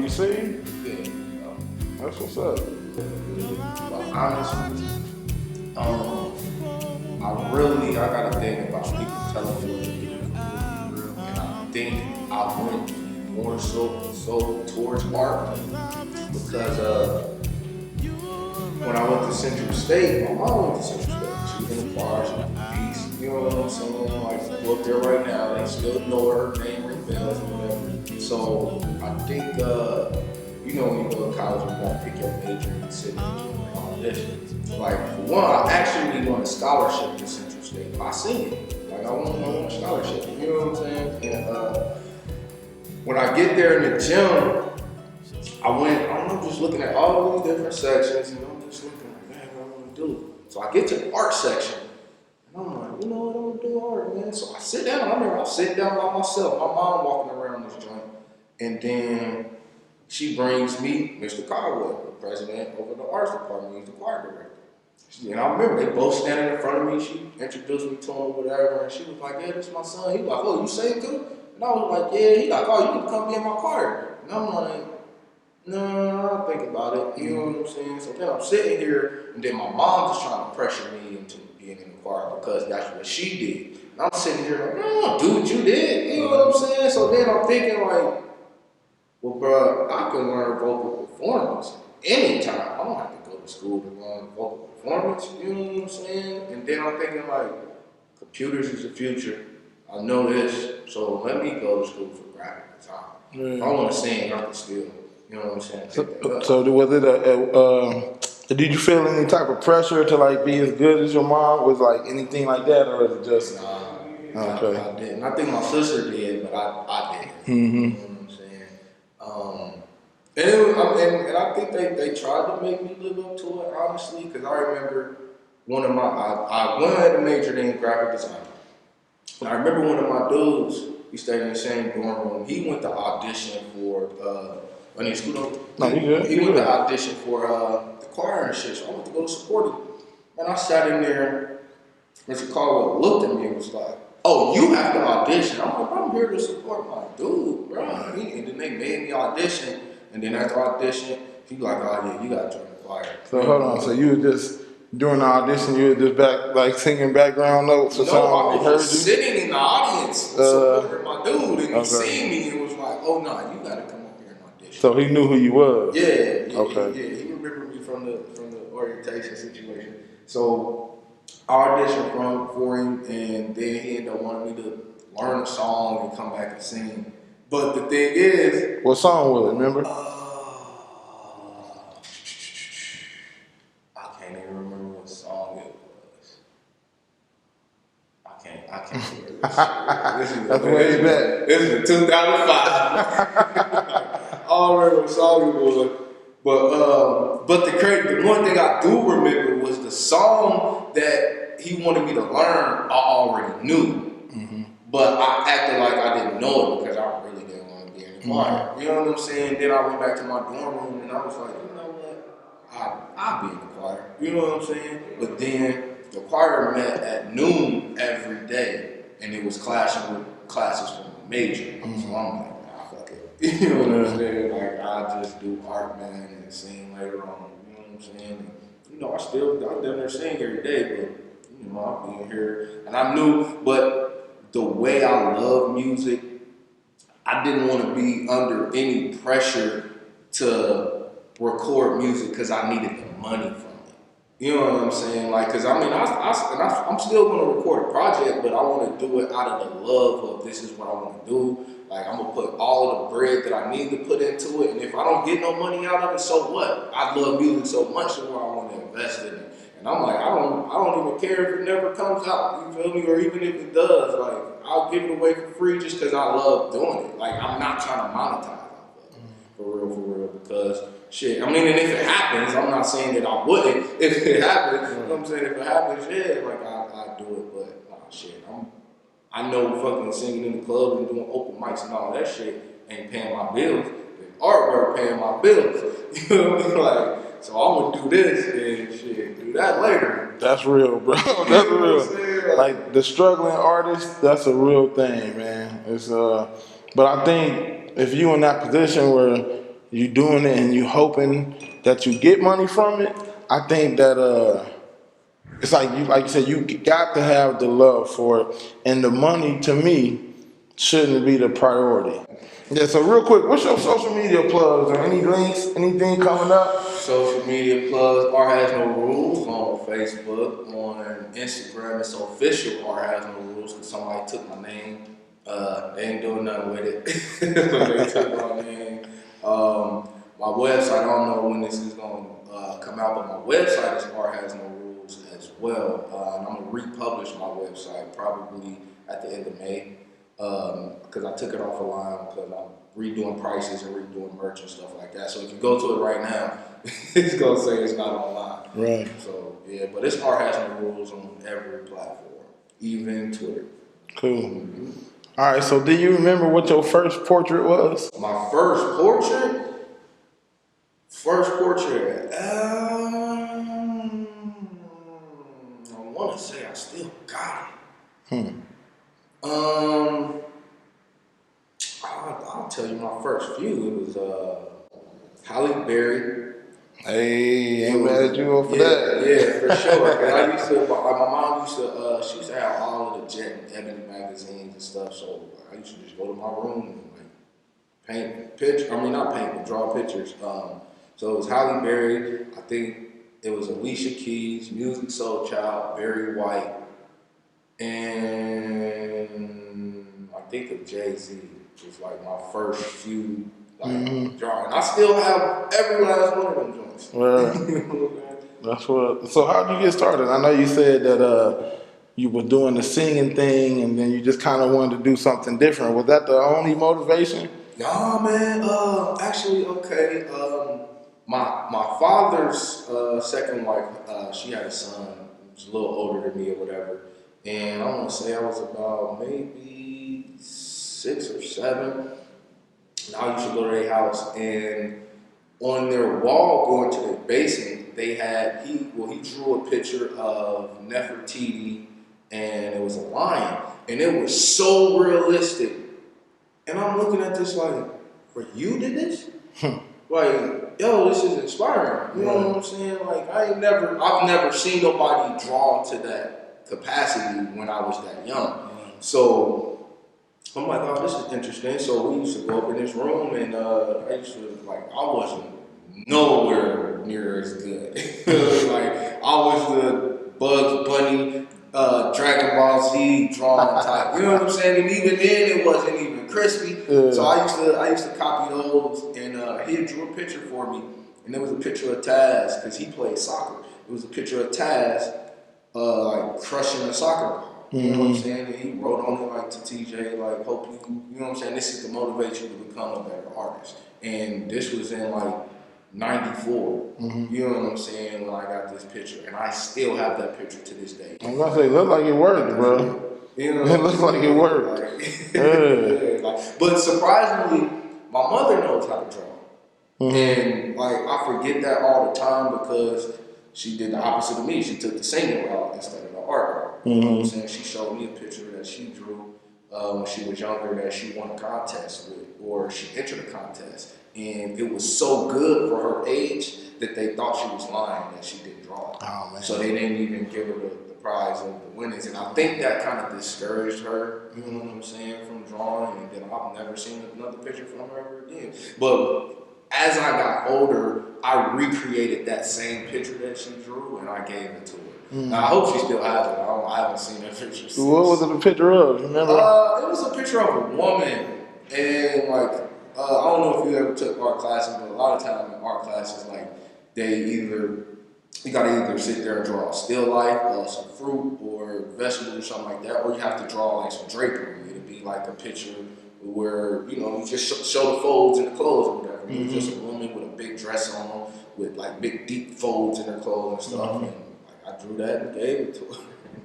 You see? Yeah. That's what's up. But honestly, I got a thing about people telling me what to do, and I think I went more so towards art because when I went to Central State, my mom went to Central State. She was in the choir, she was in peace. You know what I'm saying? Like, go up there right now, they still know her name, ring bells, or whatever. So I think, when you go to college, you gotta pick your major and sit and all this. Like, for one, I actually won a scholarship to Central State by singing. Like, I won a scholarship, you know what I'm saying? And when I get there in the gym, I'm just looking at all these different sections, and I'm just looking like, man, what am I gonna do? So I get to the art section, and I'm like, you know what, I'm gonna do art, man. So I sit down, I remember I was sitting down by myself, my mom walking around this joint, and then she brings me Mr. Caldwell, the president over the arts department, he's the choir director. And I remember they both standing in front of me, she introduced me to him or whatever, and she was like, yeah, this is my son. He was like, oh, you sing too? And I was like, yeah. He like, oh, you need to come be in my choir. And I'm like, no, I'll think about it. You know what I'm saying? So then I'm sitting here, and then my mom just trying to pressure me into being in the choir because that's what she did. And I'm sitting here like, no, do what you did. You know what I'm saying? So then I'm thinking like, well, bro, I can learn vocal performance anytime. I don't have to go to school to learn vocal performance. You know what I'm saying? And then I'm thinking like, computers is the future. I know this, so let me go to school for graphic design. If I want to sing, I can still. You know what I'm saying? So was it did you feel any type of pressure to like be as good as your mom? Was like anything like that, or is it just? Nah, okay. I didn't. I think my sister did, but I didn't. Mm-hmm. You know what I'm saying? And I think they tried to make me live up to it, honestly, because I remember I wanted to major in graphic design. And I remember one of my dudes, we stayed in the same dorm room, he went to audition for, I need to scoot over. No, you good. He went to audition for the choir and shit, so I went to go to support him. And I sat in there, Mr. Caldwell looked at me and was like, oh, you have to audition. I'm like, I'm here to support my dude, bro. And then they made me audition, and then after audition, he was like, oh yeah, you gotta join the choir. So hold on, so you were just during the audition, you were just singing background notes or something? No, I was just sitting in the audience supporting my dude, and he seen me and was like, oh no, you gotta come up here and audition. So he knew who you was? Yeah. Okay. He remembered me from the orientation situation. So I auditioned for him, and then he ended up wanting me to learn a song and come back and sing. But the thing is, what song was it? Remember? I can't even remember what song it was. I can't remember. That's way back. This is 2005. I don't remember what song it was. But the one thing I do remember was the song that he wanted me to learn. I already knew, but I acted like I didn't know it because I really didn't want to be in the choir. You know what I'm saying? Then I went back to my dorm room and I was like, you know what? I'll be in the choir. You know what I'm saying? But then the choir met at noon every day, and it was clashing with classes from the major. So I'm like, fuck it. You know what I'm saying? Like, I just do art, man, and sing later on. You know what I'm saying? And, I down there sing every day, but, I'll be in here. And I knew, but the way I love music, I didn't want to be under any pressure to record music because I needed the money from it. You know what I'm saying? Like, because I'm still going to record a project, but I want to do it out of the love of this is what I want to do. Like, I'm going to put all of the bread that I need to put into it, and if I don't get no money out of it, so what? I love music so much that I want to invest in it. And I'm like, I don't even care if it never comes out, you feel me? Or even if it does, like, I'll give it away for free just because I love doing it. Like, I'm not trying to monetize it, for real, because shit, and if it happens, I'm not saying that I wouldn't. If it happens, you know what I'm saying? If it happens, yeah, like, I do it, but nah, shit, I know fucking singing in the club and doing open mics and all that shit ain't paying my bills. The artwork paying my bills. You know what I mean? Like, so I'm gonna do this and shit, do that later. That's real, bro. That's real. Like the struggling artist, that's a real thing, man. It's but I think if you in that position where you doing it and you hoping that you get money from it, I think that it's like you said, you got to have the love for it, and the money to me shouldn't be the priority. Yeah. So real quick, what's your social media plugs or any links, anything coming up? Social media plugs, R Has No Rules on Facebook. On Instagram, it's official R Has No Rules because somebody took my name. They ain't doing nothing with it. They took my name. My website, I don't know when this is going to come out, but my website is R Has No Rules as well. And I'm going to republish my website probably at the end of May because I took it off the line because I'm redoing prices and redoing merch and stuff like that. So if you go to it right now, it's gonna say it's not online. Right. So yeah, but it's R Has No Rules on every platform, even Twitter. Cool. Mm-hmm. All right. So do you remember what your first portrait was? My first portrait. I want to say I still got it. I'll tell you my first few. It was Halle Berry. Hey, ain't mad at you for that. Yeah, for sure. And I used to, my mom used to, she used to have all of the Jet and Ebony magazines and stuff. So I used to just go to my room and draw pictures. So it was Halle Berry. I think it was Alicia Keys, Music Soul Child, Barry White, and I think of Jay-Z was like my first few drawing. I still have every last one of them joints. Right. That's what. So how did you get started? I know you said that you were doing the singing thing, and then you just kind of wanted to do something different. Was that the only motivation? Nah, man. Actually, okay. My father's second wife, she had a son. He was a little older than me or whatever. And I want to say I was about maybe 6 or 7. And I used to go to their house, and on their wall going to their basement, they had, he drew a picture of Nefertiti, and it was a lion. And it was so realistic. And I'm looking at this like, bro, you did this? Like, yo, this is inspiring. You know what I'm saying? Like, I've never seen nobody draw to that capacity when I was that young. So I'm like, oh, this is interesting. So we used to go up in this room, and I used to, like, I wasn't nowhere near as good. Like, I was the Bugs Bunny, Dragon Ball Z drawing type. You know what I'm saying? And even then, it wasn't even crispy. Yeah. So I used to copy those, and he drew a picture for me, and there was a picture of Taz because he played soccer. It was a picture of Taz, like crushing a soccer ball. You know what I'm saying? And he wrote on it like to TJ, like, hope you know what I'm saying? This is to motivate you to become a better artist. And this was in like 94. You know what I'm saying? When I got this picture, and I still have that picture to this day. I'm gonna say, it looked like it worked, bro. You know, it looks like it worked. Like, but surprisingly, my mother knows how to draw, and like I forget that all the time because she did the opposite of me. She took the singing route instead of the art route. You know what I'm saying? She showed me a picture that she drew when she was younger that she won a contest with, or she entered a contest, and it was so good for her age that they thought she was lying that she didn't draw it. Oh, man. So they didn't even give her the prize of the winnings, and I think that kind of discouraged her. You know what I'm saying, from drawing, and then I've never seen another picture from her ever again. But as I got older, I recreated that same picture that she drew, and I gave it to her. Now, I hope she still has it. I haven't seen that picture since. What was it a picture of? You remember? It was a picture of a woman, and like I don't know if you ever took art classes, but a lot of times in art classes, like you gotta either sit there and draw a still life, some fruit or vegetables or something like that, or you have to draw like some drapery. It'd be like a picture where you just show the folds in the clothes or whatever. It was just a woman with a big dress on, with like big deep folds in her clothes and stuff. And I drew that and gave it to her.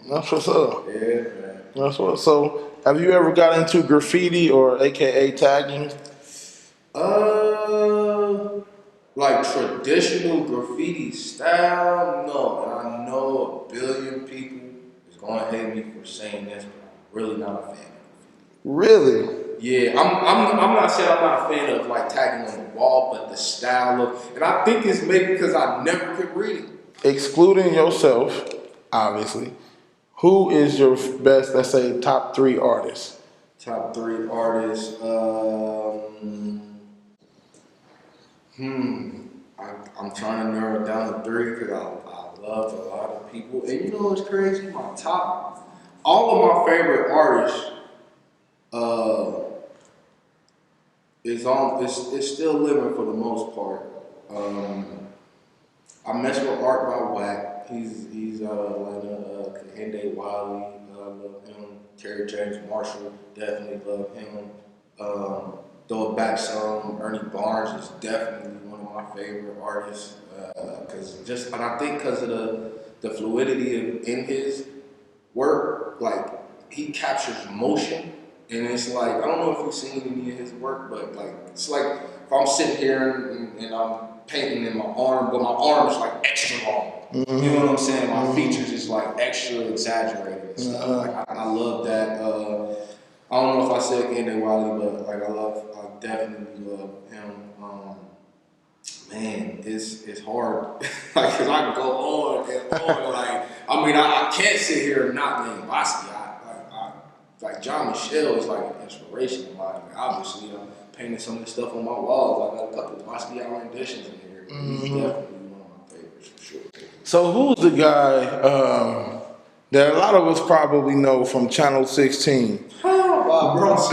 That's what's up. Yeah, man. That's what. So, have you ever got into graffiti or AKA tagging? Like traditional graffiti style, no. And I know a billion people is gonna hate me for saying this, but I'm really not a fan of graffiti. Really? Yeah, I'm not saying I'm not a fan of like tagging on the wall, but the style of, and I think it's maybe because I never could read it. Excluding yourself, obviously, who is your best, let's say, top three artists? Top three artists. I'm trying to narrow it down to three because I love a lot of people. And you know what's crazy? All of my favorite artists, uh, is still living for the most part. I mess with Art by Wack. He's out of Atlanta. Kahinde Wiley, love him. Terry James Marshall, definitely love him. Throw it back some. Ernie Barnes is definitely one of my favorite artists. And I think because of the fluidity in his work, like he captures motion, and it's like I don't know if you've seen any of his work, but like it's like if I'm sitting here and I'm painting in my arm, but my arm is like extra long. You know what I'm saying? My features is like extra exaggerated and stuff. Like I love that. I don't know if I said Kahinde Wiley, but like I definitely love him. Man, it's hard. Like, cause I can go on and on. Like, I mean, I can't sit here and not name Basquiat. Like John Michelle is like an inspiration of mine. Like, obviously, I'm painting some of this stuff on my walls. I got a couple of Basquiat renditions in here. But he's definitely one of my favorites for sure. So who's the guy that a lot of us probably know from Channel 16? Bob Ross.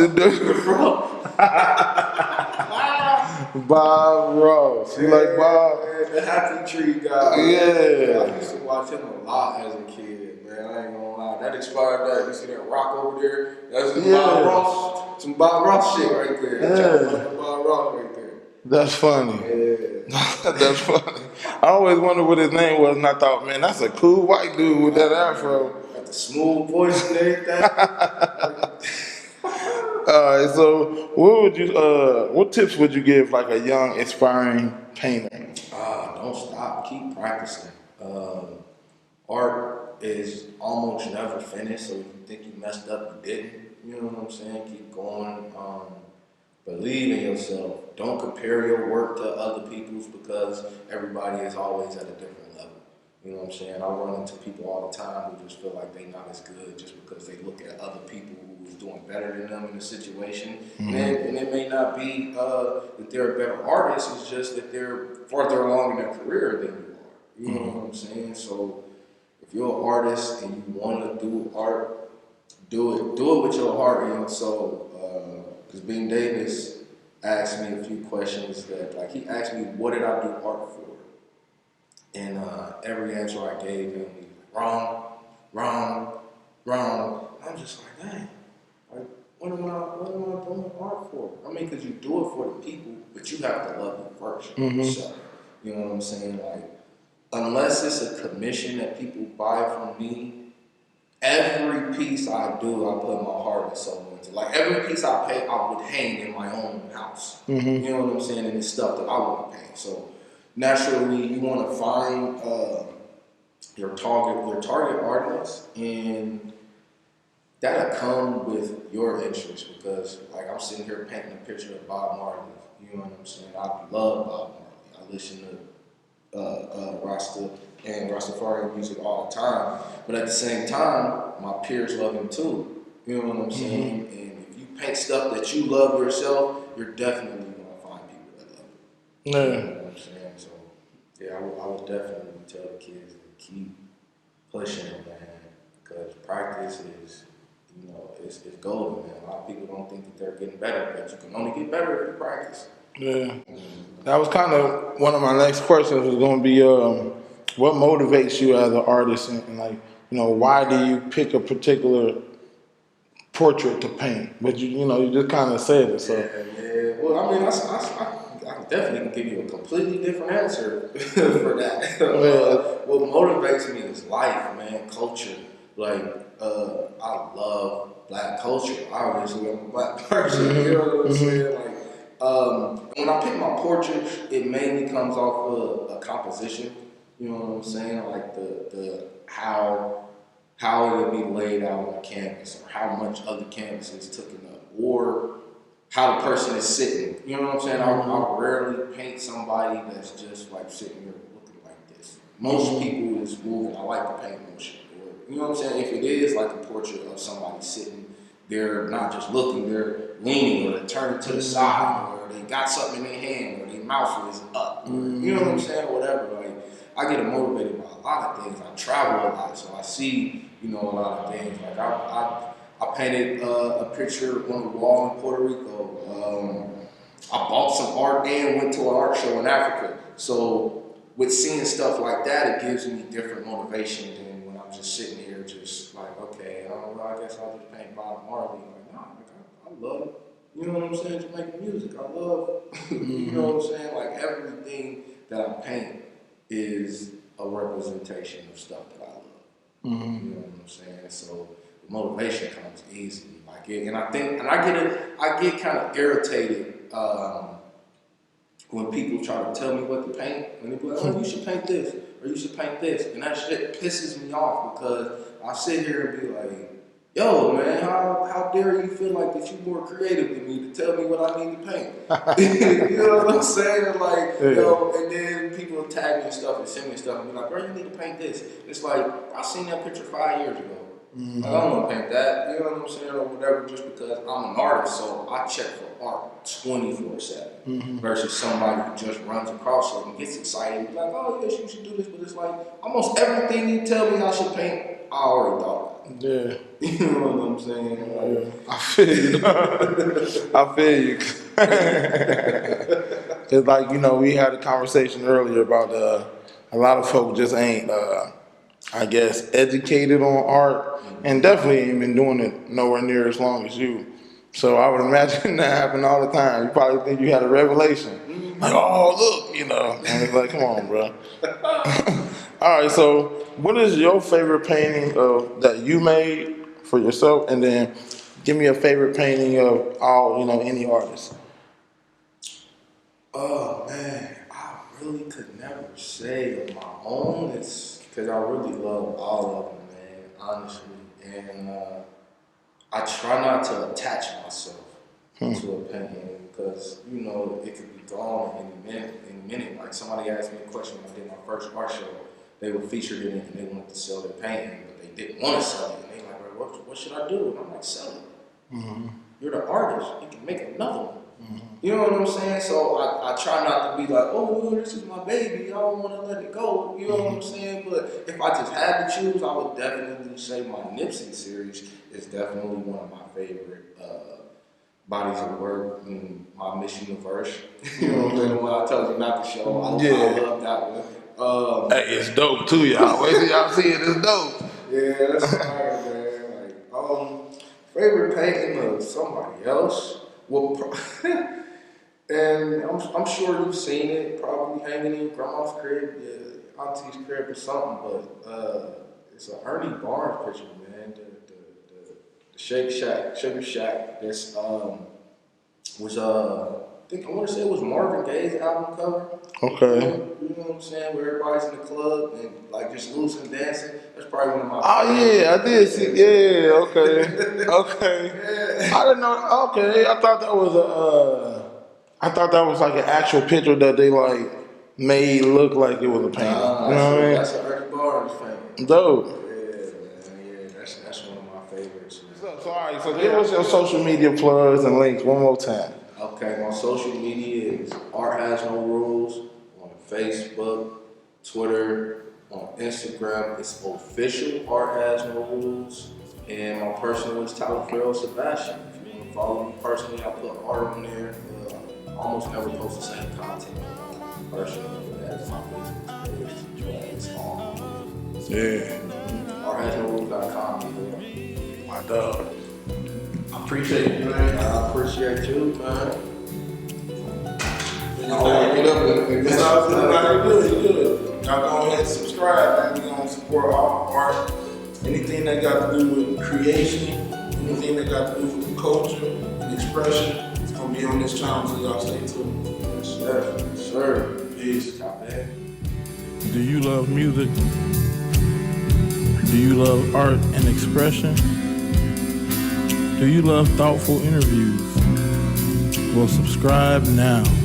Bob Ross. You like Bob? The Happy Tree guy. Yeah. I used to watch him a lot as a kid, man. I ain't gonna lie. That expired that. You see that rock over there? That's some Bob Ross shit right there. Yeah. Bob Ross right there. That's funny. Yeah. That's funny. I always wondered what his name was, and I thought, man, that's a cool white dude with that afro. Got the smooth voice and everything. So what tips would you give like a young, aspiring painter? Don't stop. Keep practicing. Art is almost never finished, so if you think you messed up, you didn't. You know what I'm saying? Keep going. Believe in yourself. Don't compare your work to other people's because everybody is always at a different level. You know what I'm saying? I run into people all the time who just feel like they're not as good just because they look at other people who is doing better than them in a situation. And it may not be that they're a better artist, it's just that they're farther along in their career than you are. You know what I'm saying? So if you're an artist and you want to do art, do it. Do it with your heart and your soul. Because Bean Davis asked me a few questions that, like, he asked me, what did I do art for? And every answer I gave him, he was wrong. I'm just like, dang, like, what am I doing art for? I mean, because you do it for the people, but you have to love it first yourself. You know what I'm saying? Like, unless it's a commission that people buy from me, every piece I do, I put my heart and soul into. Like every piece I paint, I would hang in my own house. You know what I'm saying? And it's stuff that I want to paint. So naturally, you want to find your target audience, and that'll come with your interest. Because like I'm sitting here painting a picture of Bob Marley. You know what I'm saying? I love Bob Marley. I listen to Rasta and Rastafarian music all the time, but at the same time, my peers love him too. You know what I'm saying? And if you paint stuff that you love yourself, you're definitely gonna find people that love it. Yeah. You know what I'm saying? So, yeah, I would definitely tell the kids to keep pushing, man, because practice is, you know, it's golden, man. A lot of people don't think that they're getting better, but you can only get better if you practice. Yeah. That was kind of one of my next questions was going to be, what motivates you as an artist, and like, you know, why do you pick a particular portrait to paint? But you know, you just kind of said it. So Yeah. Well, I mean, I definitely can give you a completely different answer for that. What motivates me is life, man, culture. Like, I love black culture. Obviously, I'm a black person. You know what I'm saying? Like, when I pick my portraits, it mainly comes off of a composition. You know what I'm saying? Like the how it would be laid out on the canvas, or how much of the canvas is taken up, or how the person is sitting. You know what I'm saying? I rarely paint somebody that's just like sitting here looking like this. Most people is moving. I like to paint motion. You know what I'm saying? If it is like a portrait of somebody sitting, they're not just looking, they're leaning, or they're turning to the side, or they got something in their hand, or their mouth is up. Or, you know what I'm saying? Whatever. Like, I get motivated by a lot of things. I travel a lot, so I see, you know, a lot of things. Like I painted a picture on the wall in Puerto Rico. I bought some art and went to an art show in Africa. So with seeing stuff like that, it gives me different motivation than when I'm just sitting here just like, okay, well, I guess I'll just paint Bob Marley. Like, nah, I love, you know what I'm saying, Jamaican music. I love, you know what I'm saying? Like, everything that I paint is a representation of stuff that I love. You know what I'm saying? So the motivation comes easily. Like it, and I get kind of irritated when people try to tell me what to paint. When they be like, oh, you should paint this, or you should paint this. And that shit pisses me off, because I sit here and be like, yo, man, how dare you feel like that you're more creative than me to tell me what I need to paint? You know what I'm saying? Like, yeah. Yo, and then people tag me and stuff and send me stuff and be like, bro, you need to paint this. It's like, I seen that picture 5 years ago. Like, I don't want to paint that, you know what I'm saying, or whatever, just because I'm an artist, so I check for art 24/7 versus somebody who just runs across it and gets excited and be like, oh, yes, you should do this, but it's like, almost everything you tell me I should paint, I already thought. Yeah. You know what I'm saying? Like, I feel you. I feel you. It's like, you know, we had a conversation earlier about a lot of folk just ain't, I guess, educated on art, and definitely ain't been doing it nowhere near as long as you. So I would imagine that happen all the time. You probably think you had a revelation. Like, oh, look, you know. And it's like, come on, bro. All right, so what is your favorite painting that you made for yourself? And then give me a favorite painting of all, you know, any artist. Oh, man, I really could never say of my own. It's because I really love all of them, man, honestly. And I try not to attach myself to a painting, because, you know, it could be gone in a minute. Like, somebody asked me a question when I did my first art show. They were featured in it and they wanted to sell their painting, but they didn't want to sell it. And they like, bro, what should I do? And I'm like, sell it. You're the artist. You can make another one. You know what I'm saying? So I try not to be like, oh, this is my baby, I don't want to let it go. You know what I'm saying? But if I just had to choose, I would definitely say my Nipsey series is definitely one of my favorite bodies of work in my Miss Universe. You know what I'm saying? When I told you not to show, I love that one. Hey, it's dope too, y'all. Wait till y'all see it, it's dope. Yeah, that's fire, man. Like, favorite painting of somebody else? Well, and I'm sure you've seen it, probably hanging in your grandma's crib, auntie's crib or something, but it's an Ernie Barnes picture, man. The Sugar Shack. This was I want to say it was Marvin Gaye's album cover. Okay. You know what I'm saying? Where everybody's in the club and like just loose and dancing. That's probably one of my. Oh yeah, I did see. Yeah, okay, okay. Yeah. I didn't know. Okay, I thought that was like an actual picture that they like made look like it was a painting. You know what I mean? That's an Ernie Barnes painting. Dope. Yeah, man. Yeah, that's one of my favorites. So all right, so give us your social media plugs and links one more time. Okay, my social media is Art Has No Rules on Facebook, Twitter, on Instagram. It's official Art Has No Rules, and my personal is Taliaferro Sebastian. If you want to follow me personally, I put art on there. I almost never post the same content personally as my business page, but it's on. Yeah. ArtHasNoRules.com. My dog. I appreciate you, man. I appreciate you, man. Get up and that's all good. Y'all go ahead and subscribe, man. We're gonna support all art. Anything that got to do with creation, anything that got to do with culture and expression, it's gonna be on this channel, so y'all stay tuned. Yes, sir. Yes, sir. Peace. Top man. Do you love music? Do you love art and expression? Do you love thoughtful interviews? Well, subscribe now.